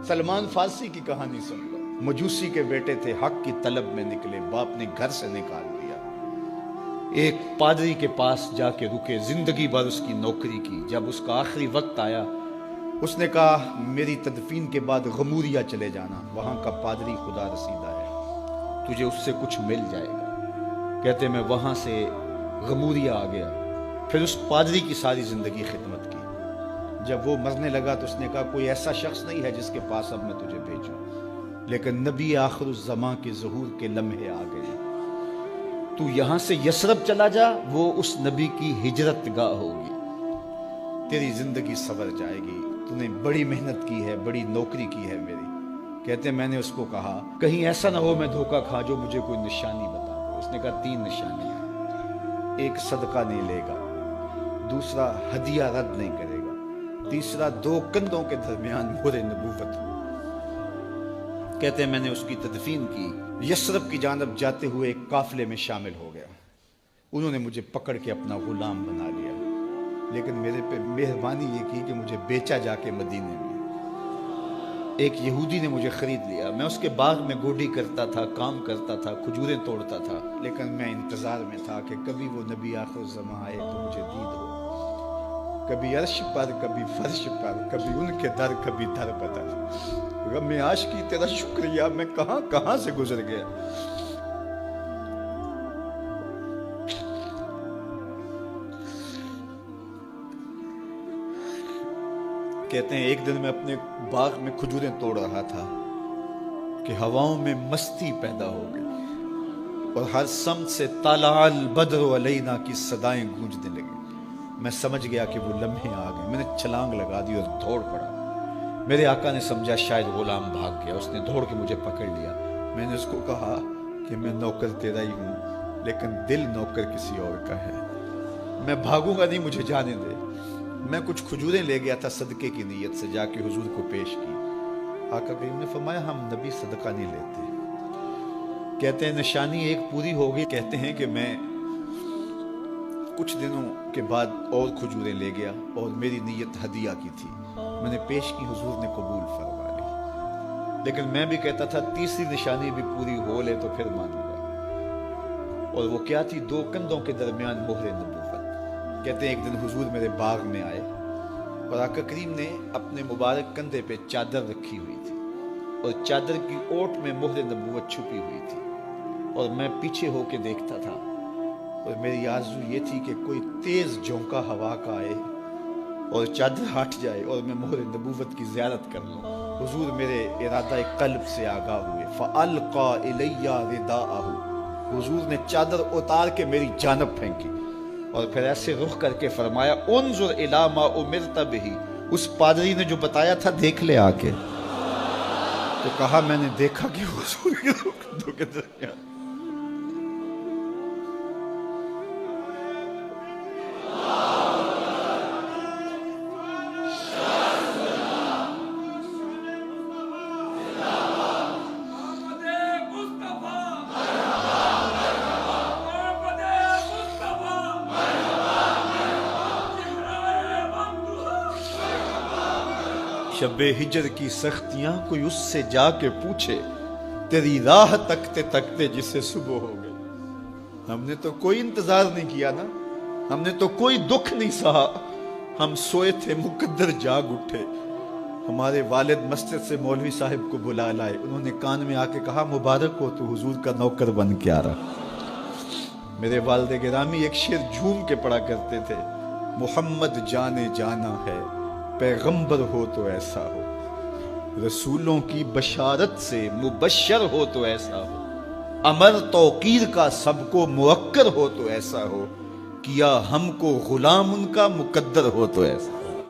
سلمان فارسی کی کہانی سن لو. مجوسی کے بیٹے تھے، حق کی طلب میں نکلے، باپ نے گھر سے نکال دیا. ایک پادری کے پاس جا کے رکے، زندگی بھر اس کی نوکری کی. جب اس کا آخری وقت آیا، اس نے کہا میری تدفین کے بعد غموریا چلے جانا، وہاں کا پادری خدا رسیدہ ہے، تجھے اس سے کچھ مل جائے گا. کہتے میں وہاں سے غموریا آ گیا. پھر اس پادری کی ساری زندگی خدمت کی. جب وہ مرنے لگا تو اس نے کہا کوئی ایسا شخص نہیں ہے جس کے پاس اب میں تجھے بھیجوں، لیکن نبی آخر الزماں کے ظہور کے لمحے آ گئے. تو یہاں سے یثرب چلا جا، وہ اس نبی کی ہجرت گاہ ہوگی، تیری زندگی سنور جائے گی. تو نے بڑی محنت کی ہے، بڑی نوکری کی ہے میری. کہتے میں نے اس کو کہا کہیں ایسا نہ ہو میں دھوکہ کھا جو مجھے کوئی نشانی بتا دے. اس نے کہا 3 نشانیاں، ایک صدقہ نہیں لے گا، دوسرا ہدیہ رد نہیں کرے گا، تیسرا 2 کندھوں کے درمیان مہر نبوت ہو. کہتے ہیں میں نے اس کی تدفین کی. یثرب کی جانب جاتے ہوئے ایک قافلے میں شامل ہو گیا. انہوں نے مجھے پکڑ کے اپنا غلام بنا لیا، لیکن میرے پہ مہربانی یہ کی کہ مجھے بیچا جا کے مدینے میں. ایک یہودی نے مجھے خرید لیا. میں اس کے باغ میں گوڈی کرتا تھا، کام کرتا تھا، کھجوریں توڑتا تھا، لیکن میں انتظار میں تھا کہ کبھی وہ نبی آخر الزماں آئے تو مجھے دید ہو. کبھی عرش پر، کبھی فرش پر، کبھی ان کے در، کبھی در بدر. غم عاشقی تیرا شکریہ، میں کہاں کہاں سے گزر گیا. کہتے ہیں ایک دن میں اپنے باغ میں کھجوریں توڑ رہا تھا کہ ہواؤں میں مستی پیدا ہو گئی اور ہر سمت سے طلع البدر علینا کی صدائیں گونجنے لگی. میں سمجھ گیا کہ وہ لمحے آ گئے. میں نے چھلانگ لگا دی اور دوڑ پڑا. میرے آقا نے سمجھا شاید غلام بھاگ گیا. اس نے دوڑ کے مجھے پکڑ لیا. میں نے اس کو کہا کہ میں نوکر تیرا ہی ہوں، لیکن دل نوکر کسی اور کا ہے. میں بھاگوں گا نہیں، مجھے جانے دے. میں کچھ کھجوریں لے گیا تھا صدقے کی نیت سے، جا کے حضور کو پیش کی. آقا کریم نے فرمایا ہم نبی صدقہ نہیں لیتے. کہتے ہیں نشانی ایک پوری ہو گئی. کہتے ہیں کہ میں کچھ دنوں کے بعد اور کھجوریں لے گیا اور میری نیت ہدیہ کی تھی. میں نے پیش کی، حضور نے قبول فرما لی. لیکن میں بھی کہتا تھا تیسری نشانی بھی پوری ہو لے تو پھر مانوں گا. اور وہ کیا تھی؟ 2 کندھوں کے درمیان مہر نبوت. کہتے ہیں ایک دن حضور میرے باغ میں آئے اور آقا کریم نے اپنے مبارک کندھے پہ چادر رکھی ہوئی تھی اور چادر کی اوٹ میں مہر نبوت چھپی ہوئی تھی. اور میں پیچھے ہو کے دیکھتا تھا اور میری آرزو یہ تھی کہ کوئی تیز جھونکا ہوا کا آئے اور چادر ہٹ جائے اور میں مہر نبوت کی زیارت کر لوں. حضور میرے ارادہ قلب سے آگاہ ہوئے. فَأَلْقَى إِلَيَّ رِدَاءَهُ. حضور نے چادر اتار کے میری جانب پھینکی اور پھر ایسے رخ کر کے فرمایا انظر الی ما امرت بہ. اس پادری نے جو بتایا تھا دیکھ لے آ کے. تو کہا میں نے دیکھا کہ حضور کے کندھوں کے درمیان شب ہجر کی سختیاں کوئی اس سے جا کے پوچھے، تیری راہ تکتے تکتے جسے صبح ہو گئی. ہم نے تو کوئی انتظار نہیں کیا نا، ہم نے تو کوئی دکھ نہیں سہا. ہم سوئے تھے، مقدر جاگ اٹھے. ہمارے والد مسجد سے مولوی صاحب کو بلا لائے. انہوں نے کان میں آ کے کہا مبارک ہو تو حضور کا نوکر بن کے آ رہا. میرے والد گرامی ایک شعر جھوم کے پڑھا کرتے تھے، محمد جانے جانا ہے، پیغمبر ہو تو ایسا ہو، رسولوں کی بشارت سے مبشر ہو تو ایسا ہو، امر توقیر کا سب کو موکر ہو تو ایسا ہو، کیا ہم کو غلام ان کا مقدر ہو تو ایسا.